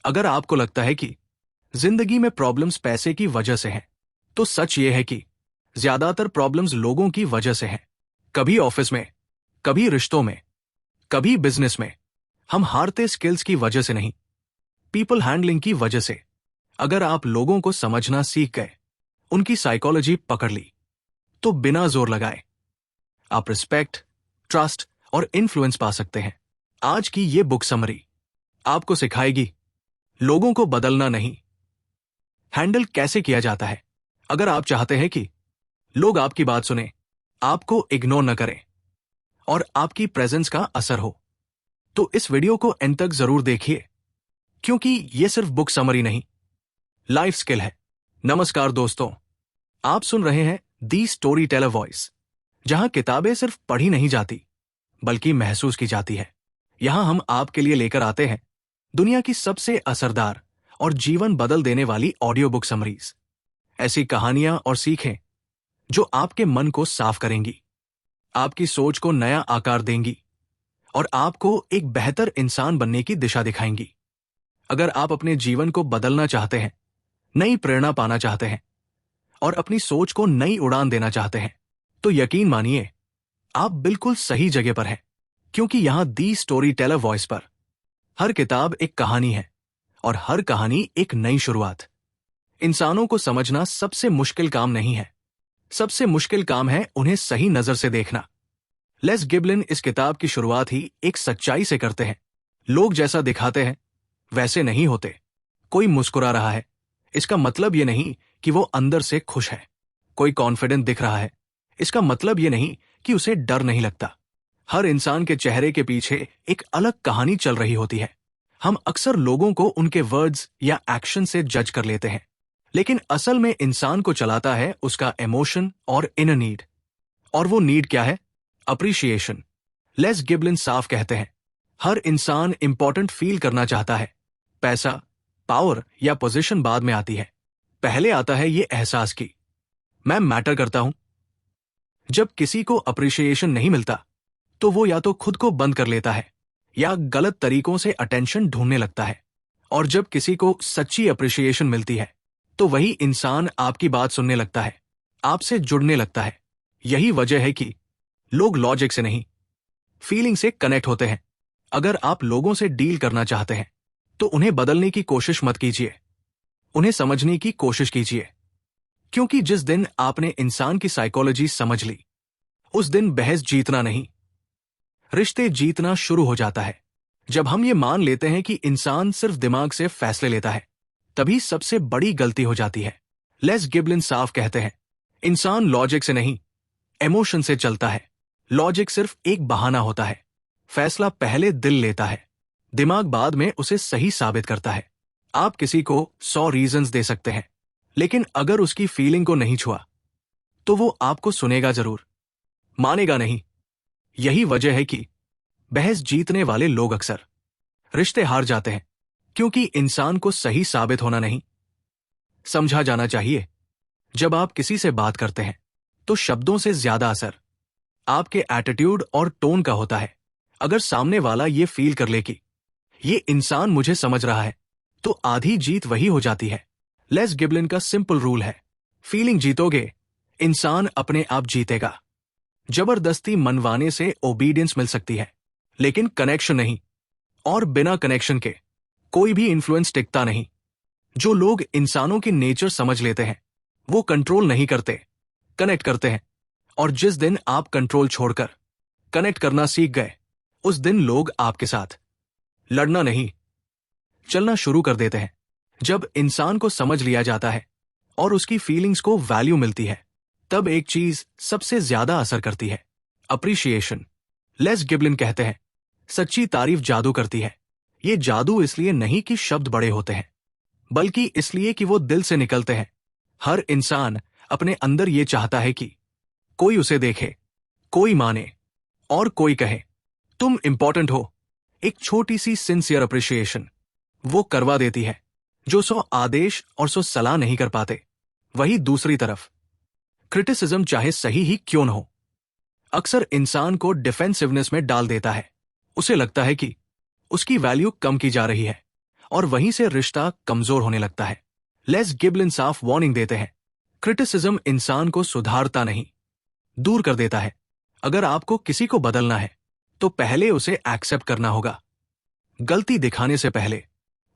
अगर आपको लगता है कि जिंदगी में प्रॉब्लम्स पैसे की वजह से हैं, तो सच ये है कि ज्यादातर प्रॉब्लम्स लोगों की वजह से हैं। कभी ऑफिस में, कभी रिश्तों में, कभी बिजनेस में। हम हारते स्किल्स की वजह से नहीं, पीपल हैंडलिंग की वजह से। अगर आप लोगों को समझना सीख गए, उनकी साइकोलॉजी पकड़ ली, तो बिना जोर लगाए आप रिस्पेक्ट, ट्रस्ट और इन्फ्लुएंस पा सकते हैं। आज की ये बुक समरी आपको सिखाएगी लोगों को बदलना नहीं, हैंडल कैसे किया जाता है। अगर आप चाहते हैं कि लोग आपकी बात सुने, आपको इग्नोर न करें और आपकी प्रेजेंस का असर हो, तो इस वीडियो को एंड तक जरूर देखिए, क्योंकि यह सिर्फ बुक समरी नहीं, लाइफ स्किल है। नमस्कार दोस्तों, आप सुन रहे हैं दी स्टोरी टेलर वॉइस, जहां किताबें सिर्फ पढ़ी नहीं जाती, बल्कि महसूस की जाती है। यहां हम आपके लिए लेकर आते हैं दुनिया की सबसे असरदार और जीवन बदल देने वाली ऑडियो बुक समरीज। ऐसी कहानियां और सीखें जो आपके मन को साफ करेंगी, आपकी सोच को नया आकार देंगी और आपको एक बेहतर इंसान बनने की दिशा दिखाएंगी। अगर आप अपने जीवन को बदलना चाहते हैं, नई प्रेरणा पाना चाहते हैं और अपनी सोच को नई उड़ान देना चाहते हैं, तो यकीन मानिए आप बिल्कुल सही जगह पर हैं, क्योंकि यहां दी स्टोरी टेलर वॉइस पर हर किताब एक कहानी है और हर कहानी एक नई शुरुआत। इंसानों को समझना सबसे मुश्किल काम नहीं है, सबसे मुश्किल काम है उन्हें सही नजर से देखना। लेस गिबलिन इस किताब की शुरुआत ही एक सच्चाई से करते हैं। लोग जैसा दिखाते हैं वैसे नहीं होते। कोई मुस्कुरा रहा है, इसका मतलब ये नहीं कि वो अंदर से खुश है। कोई कॉन्फिडेंट दिख रहा है, इसका मतलब ये नहीं कि उसे डर नहीं लगता। हर इंसान के चेहरे के पीछे एक अलग कहानी चल रही होती है। हम अक्सर लोगों को उनके वर्ड्स या एक्शन से जज कर लेते हैं, लेकिन असल में इंसान को चलाता है उसका इमोशन और इनर नीड। और वो नीड क्या है? अप्रिशिएशन। लेस गिबलिन साफ कहते हैं, हर इंसान इंपॉर्टेंट फील करना चाहता है। पैसा, पावर या पोजीशन बाद में आती है, पहले आता है ये एहसास की मैं मैटर करता हूं। जब किसी को अप्रिशिएशन नहीं मिलता, तो वो या तो खुद को बंद कर लेता है या गलत तरीकों से अटेंशन ढूंढने लगता है। और जब किसी को सच्ची अप्रिशिएशन मिलती है, तो वही इंसान आपकी बात सुनने लगता है, आपसे जुड़ने लगता है। यही वजह है कि लोग लॉजिक से नहीं, फीलिंग से कनेक्ट होते हैं। अगर आप लोगों से डील करना चाहते हैं, तो उन्हें बदलने की कोशिश मत कीजिए, उन्हें समझने की कोशिश कीजिए। क्योंकि जिस दिन आपने इंसान की साइकोलॉजी समझ ली, उस दिन बहस जीतना नहीं, रिश्ते जीतना शुरू हो जाता है। जब हम ये मान लेते हैं कि इंसान सिर्फ दिमाग से फैसले लेता है, तभी सबसे बड़ी गलती हो जाती है। लेस गिबलिन साफ कहते हैं, इंसान लॉजिक से नहीं, इमोशन से चलता है। लॉजिक सिर्फ एक बहाना होता है। फैसला पहले दिल लेता है, दिमाग बाद में उसे सही साबित करता है। आप किसी को 100 रीजंस दे सकते हैं, लेकिन अगर उसकी फीलिंग को नहीं छुआ, तो वो आपको सुनेगा जरूर, मानेगा नहीं। यही वजह है कि बहस जीतने वाले लोग अक्सर रिश्ते हार जाते हैं, क्योंकि इंसान को सही साबित होना नहीं, समझा जाना चाहिए। जब आप किसी से बात करते हैं, तो शब्दों से ज्यादा असर आपके एटीट्यूड और टोन का होता है। अगर सामने वाला ये फील कर ले कि ये इंसान मुझे समझ रहा है, तो आधी जीत वही हो जाती है। लेस गिबलिन का सिंपल रूल है, फीलिंग जीतोगे, इंसान अपने आप जीतेगा। जबरदस्ती मनवाने से ओबीडियंस मिल सकती है, लेकिन कनेक्शन नहीं। और बिना कनेक्शन के कोई भी इन्फ्लुएंस टिकता नहीं। जो लोग इंसानों की नेचर समझ लेते हैं, वो कंट्रोल नहीं करते, कनेक्ट करते हैं। और जिस दिन आप कंट्रोल छोड़कर कनेक्ट करना सीख गए, उस दिन लोग आपके साथ लड़ना नहीं, चलना शुरू कर देते हैं। जब इंसान को समझ लिया जाता है और उसकी फीलिंग्स को वैल्यू मिलती है, तब एक चीज सबसे ज्यादा असर करती है, अप्रिशिएशन। लेस गिबलिन कहते हैं, सच्ची तारीफ जादू करती है। ये जादू इसलिए नहीं कि शब्द बड़े होते हैं, बल्कि इसलिए कि वो दिल से निकलते हैं। हर इंसान अपने अंदर ये चाहता है कि कोई उसे देखे, कोई माने और कोई कहे तुम इंपॉर्टेंट हो। एक छोटी सी सिंसियर अप्रिशिएशन वो करवा देती है जो 100 आदेश और 100 सलाह नहीं कर पाते। वही दूसरी तरफ क्रिटिसिज्म चाहे सही ही क्यों न हो, अक्सर इंसान को डिफेंसिवनेस में डाल देता है। उसे लगता है कि उसकी वैल्यू कम की जा रही है और वहीं से रिश्ता कमजोर होने लगता है। लेस गिबलिन साफ वार्निंग देते हैं, क्रिटिसिज्म इंसान को सुधारता नहीं, दूर कर देता है। अगर आपको किसी को बदलना है तो पहले उसे एक्सेप्ट करना होगा। गलती दिखाने से पहले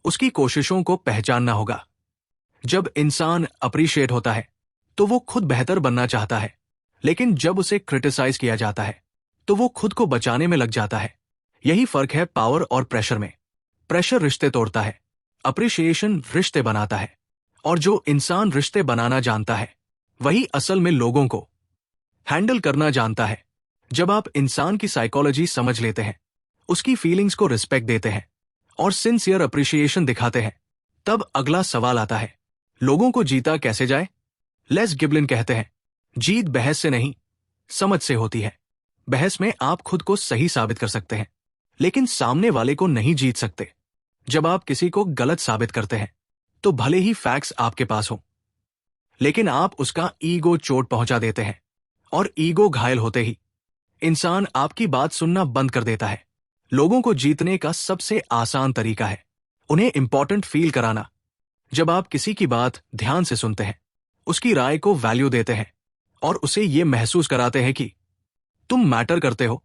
उसकी कोशिशों को पहचानना होगा। जब इंसान अप्रिशिएट होता है तो वो खुद बेहतर बनना चाहता है, लेकिन जब उसे क्रिटिसाइज किया जाता है तो वो खुद को बचाने में लग जाता है। यही फर्क है पावर और प्रेशर में। प्रेशर रिश्ते तोड़ता है, अप्रिशिएशन रिश्ते बनाता है। और जो इंसान रिश्ते बनाना जानता है वही असल में लोगों को हैंडल करना जानता है। जब आप इंसान की साइकोलॉजी समझ लेते हैं, उसकी फीलिंग्स को रिस्पेक्ट देते हैं और सिंसियर अप्रिशिएशन दिखाते हैं, तब अगला सवाल आता है, लोगों को जीता कैसे जाए? लेस गिबलिन कहते हैं, जीत बहस से नहीं, समझ से होती है। बहस में आप खुद को सही साबित कर सकते हैं, लेकिन सामने वाले को नहीं जीत सकते। जब आप किसी को गलत साबित करते हैं तो भले ही फैक्ट्स आपके पास हो, लेकिन आप उसका ईगो चोट पहुंचा देते हैं, और ईगो घायल होते ही इंसान आपकी बात सुनना बंद कर देता है। लोगों को जीतने का सबसे आसान तरीका है उन्हें इंपॉर्टेंट फील कराना। जब आप किसी की बात ध्यान से सुनते हैं, उसकी राय को वैल्यू देते हैं और उसे ये महसूस कराते हैं कि तुम मैटर करते हो,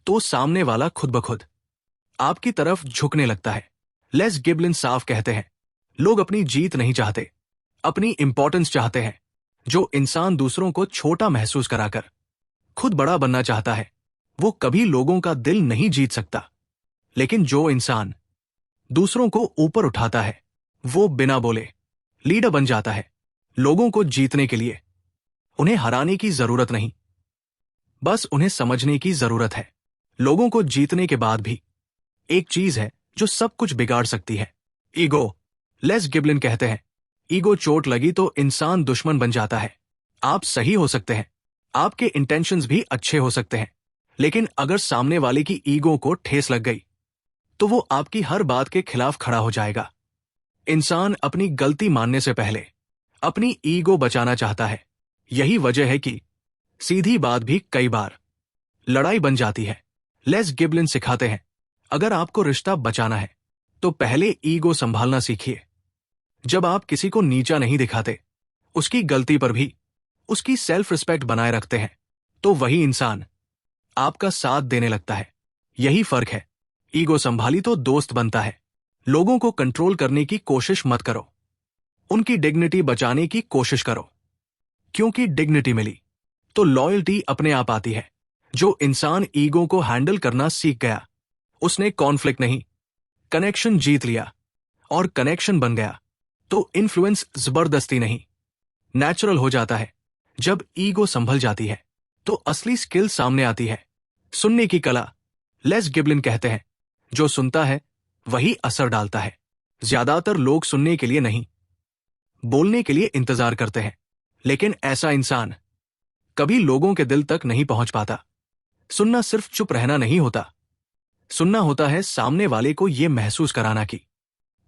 तो सामने वाला खुद ब खुद आपकी तरफ झुकने लगता है। लेस गिबलिन साफ कहते हैं, लोग अपनी जीत नहीं चाहते, अपनी इंपॉर्टेंस चाहते हैं। जो इंसान दूसरों को छोटा महसूस कराकर खुद बड़ा बनना चाहता है वो कभी लोगों का दिल नहीं जीत सकता। लेकिन जो इंसान दूसरों को ऊपर उठाता है वो बिना बोले लीडर बन जाता है। लोगों को जीतने के लिए उन्हें हराने की जरूरत नहीं, बस उन्हें समझने की जरूरत है। लोगों को जीतने के बाद भी एक चीज है जो सब कुछ बिगाड़ सकती है, ईगो। लेस गिबलिन कहते हैं, ईगो चोट लगी तो इंसान दुश्मन बन जाता है। आप सही हो सकते हैं, आपके इंटेंशंस भी अच्छे हो सकते हैं, लेकिन अगर सामने वाले की ईगो को ठेस लग गई तो वो आपकी हर बात के खिलाफ खड़ा हो जाएगा। इंसान अपनी गलती मानने से पहले अपनी ईगो बचाना चाहता है। यही वजह है कि सीधी बात भी कई बार लड़ाई बन जाती है। लेस गिबलिन सिखाते हैं, अगर आपको रिश्ता बचाना है तो पहले ईगो संभालना सीखिए। जब आप किसी को नीचा नहीं दिखाते, उसकी गलती पर भी उसकी सेल्फ रिस्पेक्ट बनाए रखते हैं, तो वही इंसान आपका साथ देने लगता है। यही फर्क है। ईगो संभाली तो दोस्त बनता है। लोगों को कंट्रोल करने की कोशिश मत करो, उनकी डिग्निटी बचाने की कोशिश करो, क्योंकि डिग्निटी मिली तो लॉयल्टी अपने आप आती है। जो इंसान ईगो को हैंडल करना सीख गया, उसने कॉन्फ्लिक्ट नहीं, कनेक्शन जीत लिया, और कनेक्शन बन गया तो इन्फ्लुएंस जबरदस्ती नहीं, नेचुरल हो जाता है। जब ईगो संभल जाती है तो असली स्किल सामने आती है, सुनने की कला। लेस गिबलिन कहते हैं, जो सुनता है वही असर डालता है। ज्यादातर लोग सुनने के लिए नहीं, बोलने के लिए इंतजार करते हैं, लेकिन ऐसा इंसान कभी लोगों के दिल तक नहीं पहुंच पाता। सुनना सिर्फ चुप रहना नहीं होता, सुनना होता है सामने वाले को यह महसूस कराना कि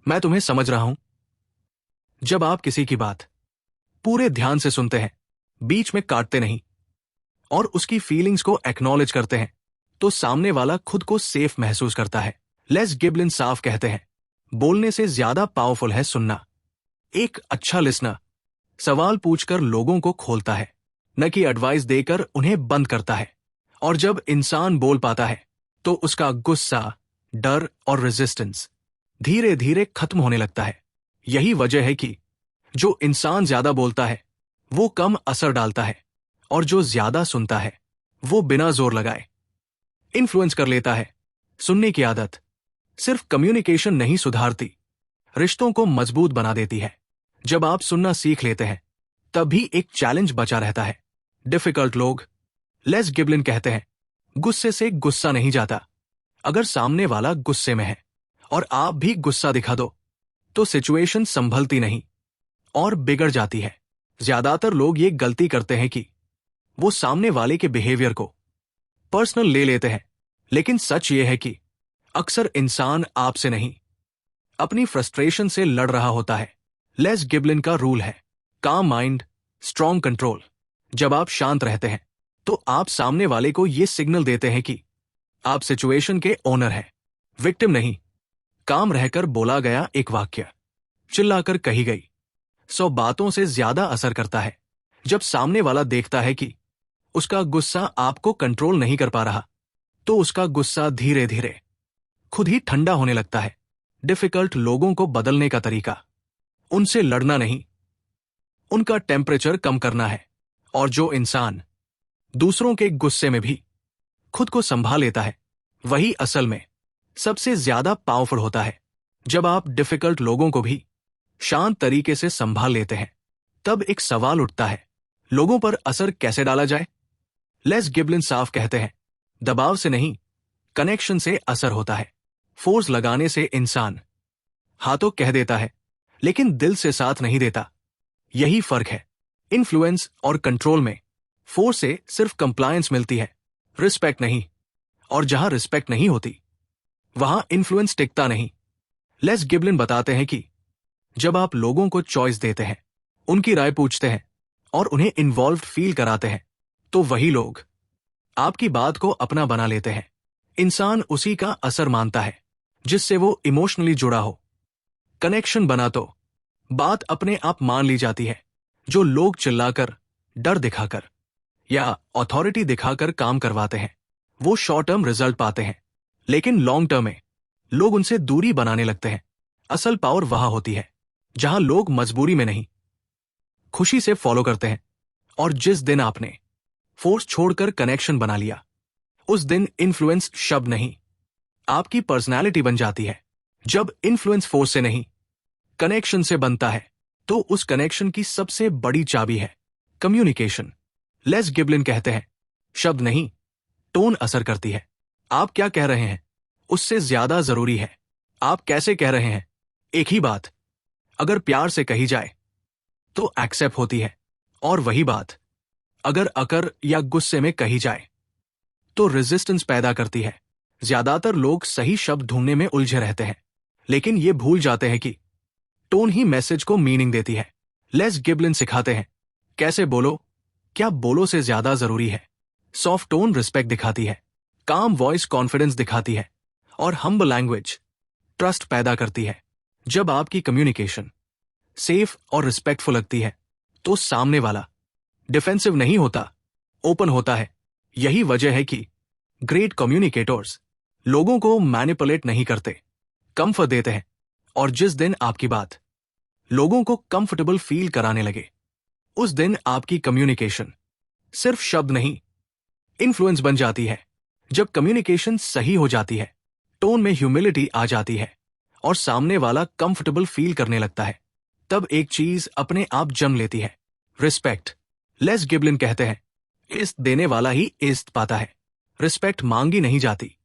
मैं तुम्हें समझ रहा हूं। जब आप किसी की बात पूरे ध्यान से सुनते हैं, बीच में काटते नहीं, और उसकी फीलिंग्स को एक्नॉलेज करते हैं, तो सामने वाला खुद को सेफ महसूस करता है। लेस गिबलिन साफ कहते हैं, बोलने से ज्यादा पावरफुल है सुनना। एक अच्छा लिसनर सवाल पूछकर लोगों को खोलता है, न कि एडवाइस देकर उन्हें बंद करता है। और जब इंसान बोल पाता है तो उसका गुस्सा, डर और रेजिस्टेंस धीरे धीरे खत्म होने लगता है। यही वजह है कि जो इंसान ज्यादा बोलता है वो कम असर डालता है, और जो ज्यादा सुनता है वो बिना जोर लगाए इन्फ्लुएंस कर लेता है। सुनने की आदत सिर्फ कम्युनिकेशन नहीं सुधारती, रिश्तों को मजबूत बना देती है। जब आप सुनना सीख लेते हैं तब भी एक चैलेंज बचा रहता है, डिफिकल्ट लोग। लेस गिबलिन कहते हैं, गुस्से से गुस्सा नहीं जाता। अगर सामने वाला गुस्से में है और आप भी गुस्सा दिखा दो तो सिचुएशन संभलती नहीं और बिगड़ जाती है। ज्यादातर लोग ये गलती करते हैं कि वो सामने वाले के बिहेवियर को पर्सनल ले लेते हैं, लेकिन सच ये है कि अक्सर इंसान आपसे नहीं, अपनी फ्रस्ट्रेशन से लड़ रहा होता है। लेस गिबलिन का रूल है, काम माइंड, स्ट्रॉन्ग कंट्रोल। जब आप शांत रहते हैं तो आप सामने वाले को ये सिग्नल देते हैं कि आप सिचुएशन के ओनर हैं, विक्टिम नहीं। काम रहकर बोला गया एक वाक्य चिल्लाकर कही गई 100 बातों से ज्यादा असर करता है। जब सामने वाला देखता है कि उसका गुस्सा आपको कंट्रोल नहीं कर पा रहा, तो उसका गुस्सा धीरे धीरे खुद ही ठंडा होने लगता है। डिफिकल्ट लोगों को बदलने का तरीका उनसे लड़ना नहीं, उनका टेम्परेचर कम करना है। और जो इंसान दूसरों के गुस्से में भी खुद को संभाल लेता है, वही असल में सबसे ज्यादा पावरफुल होता है। जब आप डिफिकल्ट लोगों को भी शांत तरीके से संभाल लेते हैं, तब एक सवाल उठता है, लोगों पर असर कैसे डाला जाए? लेस गिबलिन साफ कहते हैं, दबाव से नहीं, कनेक्शन से असर होता है। फोर्स लगाने से इंसान हाथों कह देता है, लेकिन दिल से साथ नहीं देता। यही फर्क है। इन्फ्लुएंस और कंट्रोल में फोर्स से सिर्फ कंप्लायंस मिलती है, रिस्पेक्ट नहीं। और जहां रिस्पेक्ट नहीं होती, वहां इन्फ्लुएंस टिकता नहीं। लेस गिबलिन बताते हैं कि जब आप लोगों को चॉइस देते हैं, उनकी राय पूछते हैं और उन्हें इन्वॉल्व्ड फील कराते हैं, तो वही लोग आपकी बात को अपना बना लेते हैं। इंसान उसी का असर मानता है जिससे वो इमोशनली जुड़ा हो। कनेक्शन बना तो बात अपने आप मान ली जाती है। जो लोग चिल्लाकर, डर दिखाकर या अथॉरिटी दिखाकर काम करवाते हैं, वो शॉर्ट टर्म रिजल्ट पाते हैं, लेकिन लॉन्ग टर्म में लोग उनसे दूरी बनाने लगते हैं। असल पावर वहां होती है जहां लोग मजबूरी में नहीं, खुशी से फॉलो करते हैं। और जिस दिन आपने फोर्स छोड़कर कनेक्शन बना लिया, उस दिन इन्फ्लुएंस शब्द नहीं, आपकी पर्सनैलिटी बन जाती है। जब इन्फ्लुएंस फोर्स से नहीं, कनेक्शन से बनता है, तो उस कनेक्शन की सबसे बड़ी चाबी है कम्युनिकेशन। लेस गिबलिन कहते हैं, शब्द नहीं, टोन असर करती है। आप क्या कह रहे हैं उससे ज्यादा जरूरी है आप कैसे कह रहे हैं। एक ही बात अगर प्यार से कही जाए तो एक्सेप्ट होती है, और वही बात अगर अकर या गुस्से में कही जाए तो रेजिस्टेंस पैदा करती है। ज्यादातर लोग सही शब्द ढूंढने में उलझे रहते हैं, लेकिन ये भूल जाते हैं कि टोन ही मैसेज को मीनिंग देती है। लेस गिबलिन सिखाते हैं, कैसे बोलो, क्या बोलो से ज्यादा जरूरी है। सॉफ्ट टोन रिस्पेक्ट दिखाती है, काम वॉइस कॉन्फिडेंस दिखाती है, और हम्बल लैंग्वेज ट्रस्ट पैदा करती है। जब आपकी कम्युनिकेशन सेफ और रिस्पेक्टफुल लगती है, तो सामने वाला डिफेंसिव नहीं होता, ओपन होता है। यही वजह है कि ग्रेट कम्युनिकेटर्स लोगों को मैनिपुलेट नहीं करते, कंफर्ट देते हैं। और जिस दिन आपकी बात लोगों को कंफर्टेबल फील कराने लगे, उस दिन आपकी कम्युनिकेशन सिर्फ शब्द नहीं, इन्फ्लुएंस बन जाती है। जब कम्युनिकेशन सही हो जाती है, टोन में ह्यूमिलिटी आ जाती है और सामने वाला कंफर्टेबल फील करने लगता है, तब एक चीज अपने आप जम लेती है, रिस्पेक्ट। लेस गिबलिन कहते हैं, इज्जत देने वाला ही इज्जत पाता है। रिस्पेक्ट मांगी नहीं जाती,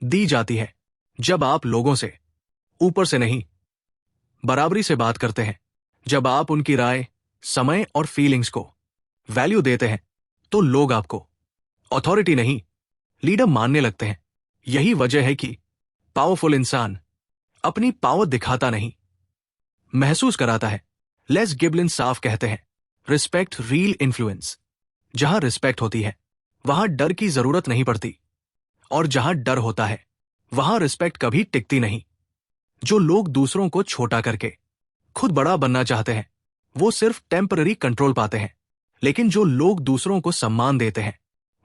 दी जाती है। जब आप लोगों से ऊपर से नहीं, बराबरी से बात करते हैं, जब आप उनकी राय, समय और फीलिंग्स को वैल्यू देते हैं, तो लोग आपको अथॉरिटी नहीं, लीडर मानने लगते हैं। यही वजह है कि पावरफुल इंसान अपनी पावर दिखाता नहीं, महसूस कराता है। लेस गिबलिन साफ कहते हैं, रिस्पेक्ट रील इन्फ्लुएंस। जहां रिस्पेक्ट होती है, वहां डर की जरूरत नहीं पड़ती, और जहां डर होता है, वहां रिस्पेक्ट कभी टिकती नहीं। जो लोग दूसरों को छोटा करके खुद बड़ा बनना चाहते हैं, वो सिर्फ टेम्पररी कंट्रोल पाते हैं, लेकिन जो लोग दूसरों को सम्मान देते हैं,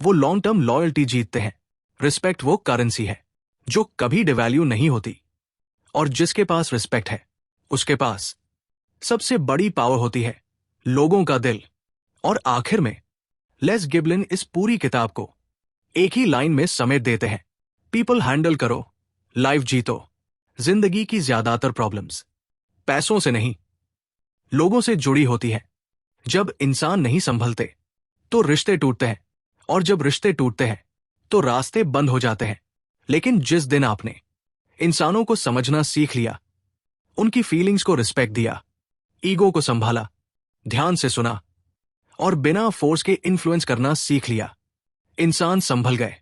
वो लॉन्ग टर्म लॉयल्टी जीतते हैं। रिस्पेक्ट वो करेंसी है जो कभी डिवैल्यू नहीं होती, और जिसके पास रिस्पेक्ट है, उसके पास सबसे बड़ी पावर होती है, लोगों का दिल। और आखिर में लेस गिबलिन इस पूरी किताब को एक ही लाइन में समेट देते हैं, पीपल हैंडल करो, लाइफ जीतो। जिंदगी की ज्यादातर प्रॉब्लम्स पैसों से नहीं, लोगों से जुड़ी होती है। जब इंसान नहीं संभलते, तो रिश्ते टूटते हैं, और जब रिश्ते टूटते हैं, तो रास्ते बंद हो जाते हैं। लेकिन जिस दिन आपने इंसानों को समझना सीख लिया, उनकी फीलिंग्स को रिस्पेक्ट दिया, ईगो को संभाला, ध्यान से सुना, और बिना फोर्स के इन्फ्लुएंस करना सीख लिया, इंसान संभल गए।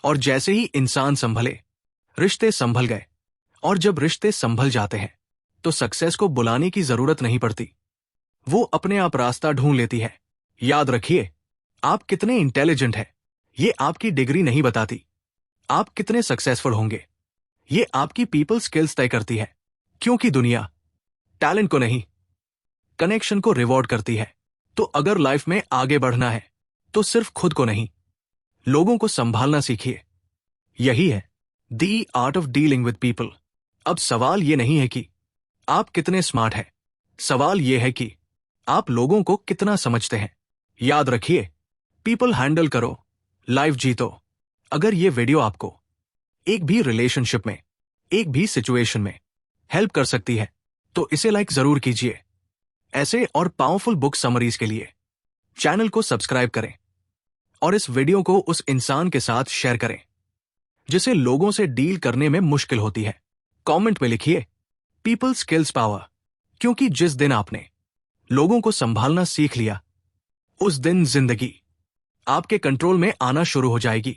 और जैसे ही इंसान संभले, रिश्ते संभल गए। और जब रिश्ते संभल जाते हैं, तो सक्सेस को बुलाने की जरूरत नहीं पड़ती, वो अपने आप रास्ता ढूंढ लेती है। याद रखिए, आप कितने इंटेलिजेंट हैं, ये आपकी डिग्री नहीं बताती। आप कितने सक्सेसफुल होंगे, ये आपकी पीपल स्किल्स तय करती है, क्योंकि दुनिया टैलेंट को नहीं, कनेक्शन को रिवॉर्ड करती है। तो अगर लाइफ में आगे बढ़ना है तो सिर्फ खुद को नहीं, लोगों को संभालना सीखिए। यही है the art of dealing with people. अब सवाल ये नहीं है कि आप कितने स्मार्ट हैं, सवाल ये है कि आप लोगों को कितना समझते हैं। याद रखिए, पीपल हैंडल करो, लाइफ जीतो। अगर ये वीडियो आपको एक भी रिलेशनशिप में, एक भी सिचुएशन में हेल्प कर सकती है तो इसे लाइक जरूर कीजिए। ऐसे और पावरफुल बुक समरीज के लिए चैनल को सब्सक्राइब करें और इस वीडियो को उस इंसान के साथ शेयर करें जिसे लोगों से डील करने में मुश्किल होती है। कमेंट में लिखिए पीपल स्किल्स पावर, क्योंकि जिस दिन आपने लोगों को संभालना सीख लिया उस दिन जिंदगी आपके कंट्रोल में आना शुरू हो जाएगी।